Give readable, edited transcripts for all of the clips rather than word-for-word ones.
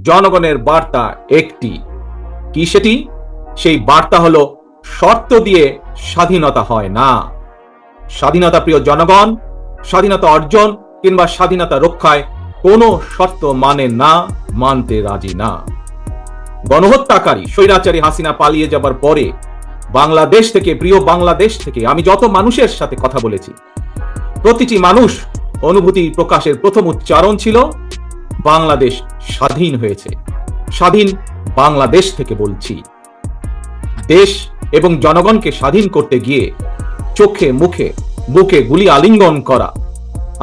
জনগণের বার্তা একটি, কি সেটি? সেই বার্তা হলো শর্ত দিয়ে স্বাধীনতা হয় না। স্বাধীনতা প্রিয় জনগণ স্বাধীনতা অর্জন কিংবা স্বাধীনতা রক্ষায় কোনো শর্ত মানে না, মানতে রাজি না। গণহত্যাকারী স্বৈরাচারী হাসিনা পালিয়ে যাবার পরে বাংলাদেশ থেকে, প্রিয় বাংলাদেশ থেকে আমি যত মানুষের সাথে কথা বলেছি, প্রতিটি মানুষ অনুভূতি প্রকাশের প্রথম উচ্চারণ ছিল বাংলাদেশ স্বাধীন হয়েছে। স্বাধীন বাংলাদেশ থেকে বলছি। দেশ এবং জনগণকে স্বাধীন করতে গিয়ে চোখে মুখে বুকে গুলি আলিঙ্গন করা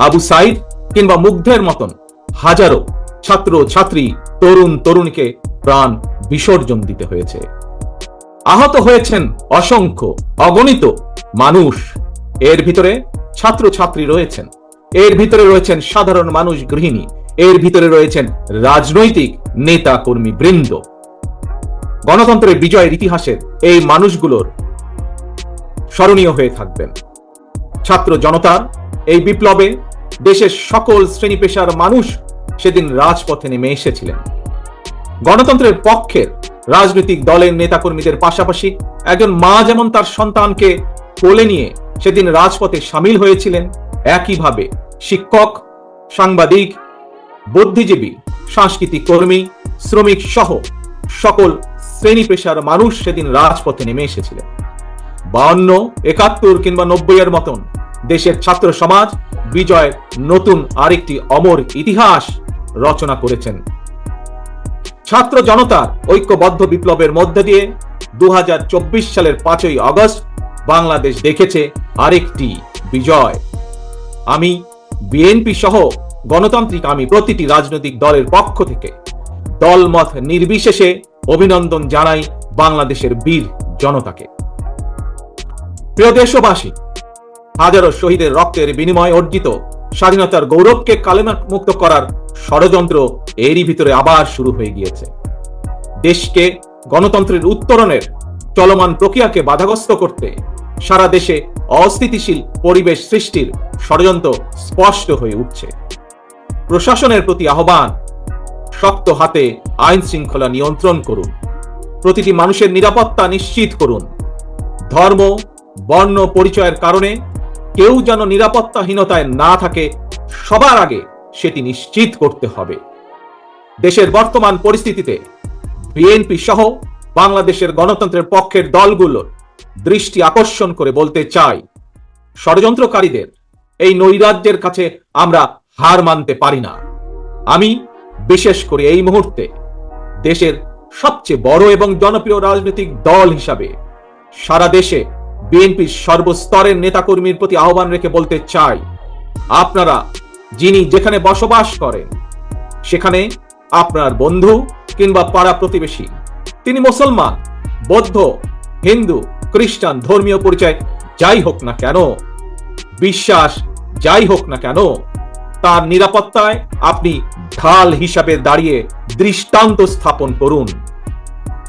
আবু সাইদ কিংবা মুগ্ধের মতন হাজারো ছাত্র ছাত্রী, তরুণ তরুণীকে প্রাণ বিসর্জন দিতে হয়েছে। আহত হয়েছেন অসংখ্য অগণিত মানুষ। এর ভিতরে ছাত্র ছাত্রী রয়েছেন, এর ভিতরে রয়েছেন সাধারণ মানুষ, গৃহিণী, এর ভিতরে রয়েছেন রাজনৈতিক নেতা কর্মী বৃন্দ। গণতন্ত্রের বিজয়ের ইতিহাসের এই মানুষগুলোর স্মরণীয় হয়ে থাকবেন। ছাত্র জনতার এই বিপ্লবে দেশের সকল শ্রেণী পেশার মানুষ সেদিন রাজপথে নেমে এসেছিলেন। গণতন্ত্রের পক্ষের রাজনৈতিক দলের নেতাকর্মীদের পাশাপাশি একজন মা যেমন তার সন্তানকে কোলে নিয়ে সেদিন রাজপথে সামিল হয়েছিলেন, একইভাবে শিক্ষক, সাংবাদিক, বুদ্ধিজীবী, সাংস্কৃতিক কর্মী, শ্রমিক সহ সকল শ্রেণী পেশার মানুষ সেদিন রাজপথে নেমে এসেছিলেন। 52, 71 কিংবা 90-এর মতন দেশের ছাত্র সমাজ বিজয়ের নতুন আরেকটি অমর ইতিহাস রচনা করেছেন। ছাত্র জনতার ঐক্যবদ্ধ বিপ্লবের মধ্যে দিয়ে 2024 সালের 5ই আগস্ট বাংলাদেশ দেখেছে আরেকটি বিজয়। আমি বিএনপি সহ গণতান্ত্রিক আমি প্রতিটি রাজনৈতিক দলের পক্ষ থেকে দলমত নির্বিশেষে অভিনন্দন জানাই বাংলাদেশের বীর জনতাকে। প্রিয় দেশবাসী, হাজারো শহীদের রক্তের বিনিময়ে অর্জিত স্বাধীনতার গৌরবকে কালেমা মুক্ত করার ষড়যন্ত্র এরই ভিতরে আবার শুরু হয়ে গিয়েছে। দেশকে গণতন্ত্রের উত্তরণের চলমান প্রক্রিয়াকে বাধাগ্রস্ত করতে সারা দেশে অস্থিতিশীল পরিবেশ সৃষ্টির ষড়যন্ত্র স্পষ্ট হয়ে উঠছে। প্রশাসনের প্রতি আহ্বান, শক্ত হাতে আইন শৃঙ্খলা নিয়ন্ত্রণ করুন, প্রতিটি মানুষের নিরাপত্তা নিশ্চিত করুন। ধর্ম, বর্ণ পরিচয়ের কারণে কেউ যেন নিরাপত্তাহীনতায় না থাকে, সবার আগে সেটি নিশ্চিত করতে হবে। দেশের বর্তমান পরিস্থিতিতে বিএনপি সহ বাংলাদেশের গণতন্ত্রের পক্ষের দলগুলোর দৃষ্টি আকর্ষণ করে বলতে চাই, ষড়যন্ত্রকারীদের এই নৈরাজ্যের কাছে আমরা হার মানতে পারি না। আমি বিশেষ করে এই মুহূর্তে দেশের সবচেয়ে বড় এবং জনপ্রিয় রাজনৈতিক দল হিসাবে সারা দেশে বিএনপির সর্বস্তরের নেতাকর্মীর প্রতি আহ্বান রেখে বলতে চাই, আপনারা যিনি যেখানে বসবাস করেন, সেখানে আপনার বন্ধু কিংবা পাড়া প্রতিবেশী, তিনি মুসলমান, বৌদ্ধ, হিন্দু, খ্রিস্টান, ধর্মীয় পরিচয় যাই হোক না কেন, বিশ্বাস যাই হোক না কেন, তার নিরাপত্তায় আপনি ঢাল হিসাবে দাঁড়িয়ে দৃষ্টান্ত স্থাপন করুন।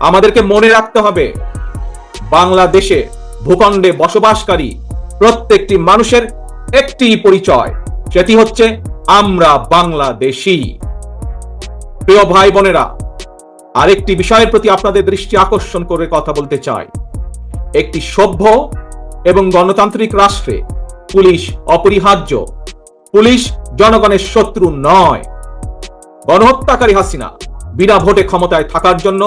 আমাদেরকে মনে রাখতে হবে, বাংলাদেশে ভূখণ্ডে বসবাসকারী প্রত্যেকটি মানুষের একটি পরিচয়, সেটি হচ্ছে আমরা বাংলাদেশী। প্রিয় ভাই বোনেরা, আরেকটি বিষয়ের প্রতি আপনাদের দৃষ্টি আকর্ষণ করে কথা বলতে চাই। একটি সভ্য এবং গণতান্ত্রিক রাষ্ট্রে পুলিশ অপরিহার্য। পুলিশ জনগণের শত্রু নয়। গণহত্যাকারী হাসিনা বিনা ভোটে ক্ষমতায় থাকার জন্য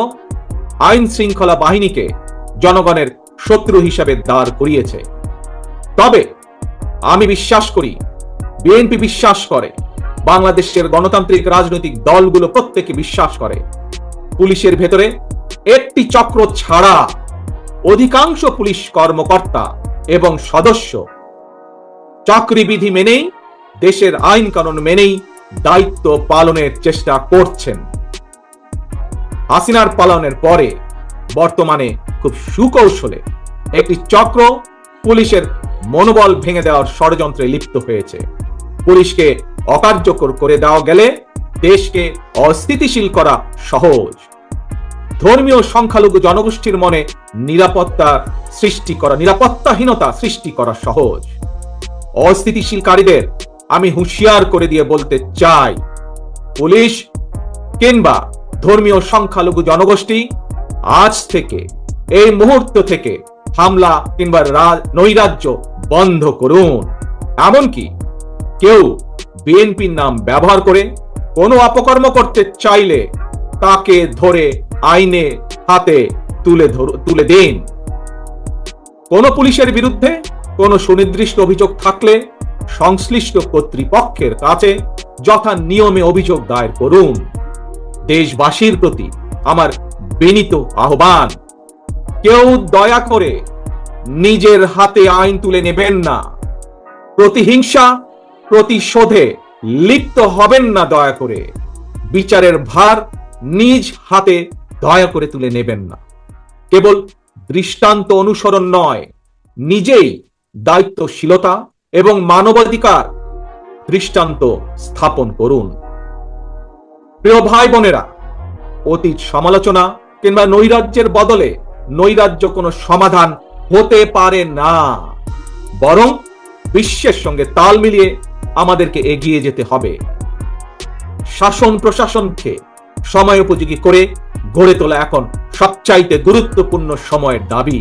আইন শৃঙ্খলা বাহিনীকে জনগণের শত্রু হিসাবে দাঁড় করিয়েছে। তবে আমি বিশ্বাস করি, বিএনপি বিশ্বাস করে, বাংলাদেশের গণতান্ত্রিক রাজনৈতিক দলগুলো প্রত্যেকে বিশ্বাস করে, পুলিশের ভেতরে একটি চক্র ছাড়া অধিকাংশ পুলিশ কর্মকর্তা এবং সদস্য চাকরিবিধি মেনেই, দেশের আইন কানুন মেনেই দায়িত্ব পালনের চেষ্টা করছেন। হাসিনার পালনের পরে বর্তমানে খুব সুকৌশলে একটি চক্র পুলিশের মনোবল ভেঙে দেওয়ার ষড়যন্ত্রে লিপ্ত হয়েছে। পুলিশকে অকার্যকর করে দেওয়া গেলে দেশকে অস্থিতিশীল করা সহজ। ধর্মীয় সংখ্যালঘু জনগোষ্ঠীর মনে নিরাপত্তাহীনতা সৃষ্টি করা সহজ। অস্থিতিশীলকারীদের আমি হুঁশিয়ার করে দিয়ে বলতে চাই, পুলিশ কিংবা ধর্মীয় সংখ্যালঘু জনগোষ্ঠী আজ থেকে, এই মুহূর্ত থেকে হামলা কিংবা নৈরাজ্য বন্ধ করুন। এমনকি কেউ বিএনপির নাম ব্যবহার করে কোনো অপকর্ম করতে চাইলে তাকে ধরে আইনে হাতে তুলে দিন। কোন পুলিশের বিরুদ্ধে কোনো সুনির্দিষ্ট অভিযোগ থাকলে সংশ্লিষ্ট কর্তৃপক্ষের কাছে যথা নিয়মে অভিযোগ দায়ের করুন। দেশবাসীর প্রতি আমার বিনীত আহ্বান, কেউ দয়া করে নিজের হাতে আইন তুলে নেবেন না। প্রতিহিংসা, প্রতিশোধে লিপ্ত হবেন না। দয়া করে বিচারের ভার নিজ হাতে দয়া করে তুলে নেবেন না। কেবল দৃষ্টান্ত অনুসরণ নয়, নিজেই দায়িত্বশীলতা এবং মানবাধিকার দৃষ্টান্ত স্থাপন করুন। প্রিয় ভাই বোনেরা, অতীত সমালোচনা কিংবা নৈরাজ্যের বদলে নৈরাজ্য কোনো সমাধান হতে পারে না, বরং বিশ্বের সঙ্গে তাল মিলিয়ে আমাদেরকে এগিয়ে যেতে হবে। শাসন প্রশাসনকে সময় উপযোগী করে গড়ে তোলা এখন সবচাইতে গুরুত্বপূর্ণ সময়ের দাবি।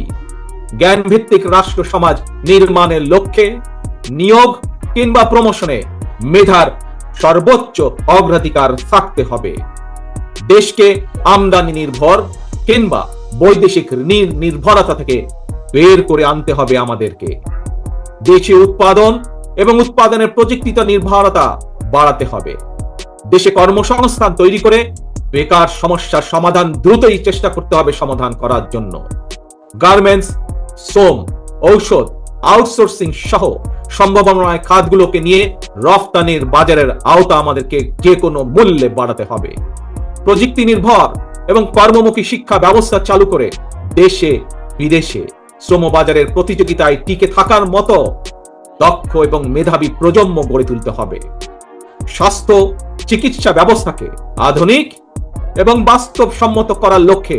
জ্ঞান ভিত্তিক রাষ্ট্র সমাজ নির্মাণের লক্ষ্যে নিয়োগ কিংবা প্রমোশনে মেধার সর্বোচ্চ অগ্রাধিকার থাকতে হবে। দেশকে আমদানি নির্ভর কিংবা বৈদেশিক নির্ভরতা থেকে বের করে আনতে হবে আমাদেরকে। দেশে উৎপাদন এবং উৎপাদনের প্রযুক্তিগত নির্ভরতা বাড়াতে হবে। দেশে কর্মসংস্থান তৈরি করে বেকার সমস্যার সমাধান দ্রুতই চেষ্টা করতে হবে সমাধান করার জন্য। গার্মেন্টস, শ্রম, ঔষধ, আউটসোর্সিং সহ সম্ভাবনাময় খাতগুলোকে নিয়ে রফতানির বাজারের আওতা আমাদেরকে যে কোনো মূল্যে বাড়াতে হবে। প্রযুক্তি নির্ভর এবং কর্মমুখী শিক্ষা ব্যবস্থা চালু করে দেশে বিদেশে শ্রমবাজারের প্রতিযোগিতায় টিকে থাকার মতো দক্ষ এবং মেধাবী প্রজন্ম গড়ে তুলতে হবে। স্বাস্থ্য চিকিৎসা ব্যবস্থাকে আধুনিক এবং বাস্তবসম্মত করার লক্ষ্যে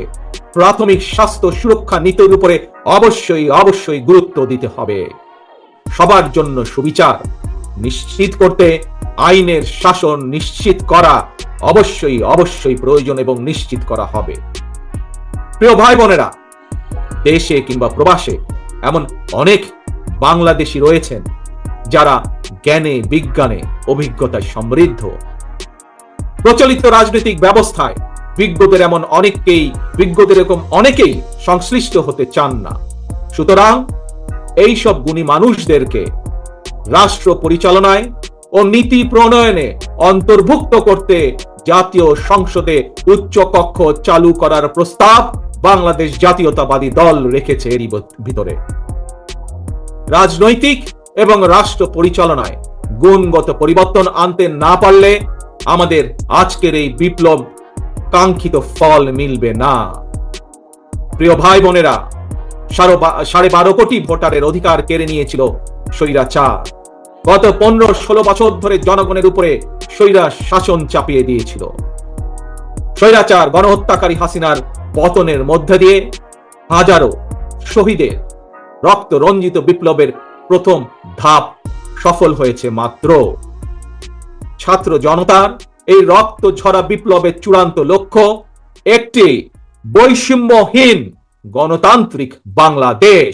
প্রাথমিক স্বাস্থ্য সুরক্ষা নীতির উপরে অবশ্যই গুরুত্ব দিতে হবে। সবার জন্য সুবিচার নিশ্চিত করতে আইনের শাসন নিশ্চিত করা অবশ্যই প্রয়োজন এবং নিশ্চিত করা হবে। প্রিয় ভাই বোনেরা, দেশে কিংবা প্রবাসে এমন অনেক বাংলাদেশী রয়েছেন যারা জ্ঞানে বিজ্ঞানে অভিজ্ঞতায় সমৃদ্ধ। প্রচলিত রাজনৈতিক ব্যবস্থায় বিজ্ঞদের এরকম অনেকেই সংশ্লিষ্ট হতে চান না। সুতরাং এইসব গুণী মানুষদেরকে রাষ্ট্র পরিচালনায় ও নীতি প্রণয়নে অন্তর্ভুক্ত করতে জাতীয় সংসদে উচ্চ কক্ষ চালু করার প্রস্তাব বাংলাদেশ জাতীয়তাবাদী দল রেখেছে। এরই ভিতরে রাজনৈতিক এবং রাষ্ট্র পরিচালনায় গুণগত পরিবর্তন আনতে না পারলে আমাদের আজকের এই বিপ্লব কাঙ্ক্ষিত ফল মিলবে না। প্রিয় ভাই বোনেরা, 12.5 কোটি ভোটারের অধিকার কেড়ে নিয়েছিল স্বৈরাচার। গত 15-16 বছর ধরে জনগণের উপরে স্বৈরাচার শাসন চাপিয়ে দিয়েছিল। স্বৈরাচার গণহত্যাকারী হাসিনার পতনের মধ্যে দিয়ে হাজারো শহীদের রক্ত রঞ্জিত বিপ্লবের প্রথম ধাপ সফল হয়েছে মাত্র। ছাত্র জনতার এই রক্ত ঝরা বিপ্লবের চূড়ান্ত লক্ষ্য একটি বৈষম্যহীন গণতান্ত্রিক বাংলাদেশ।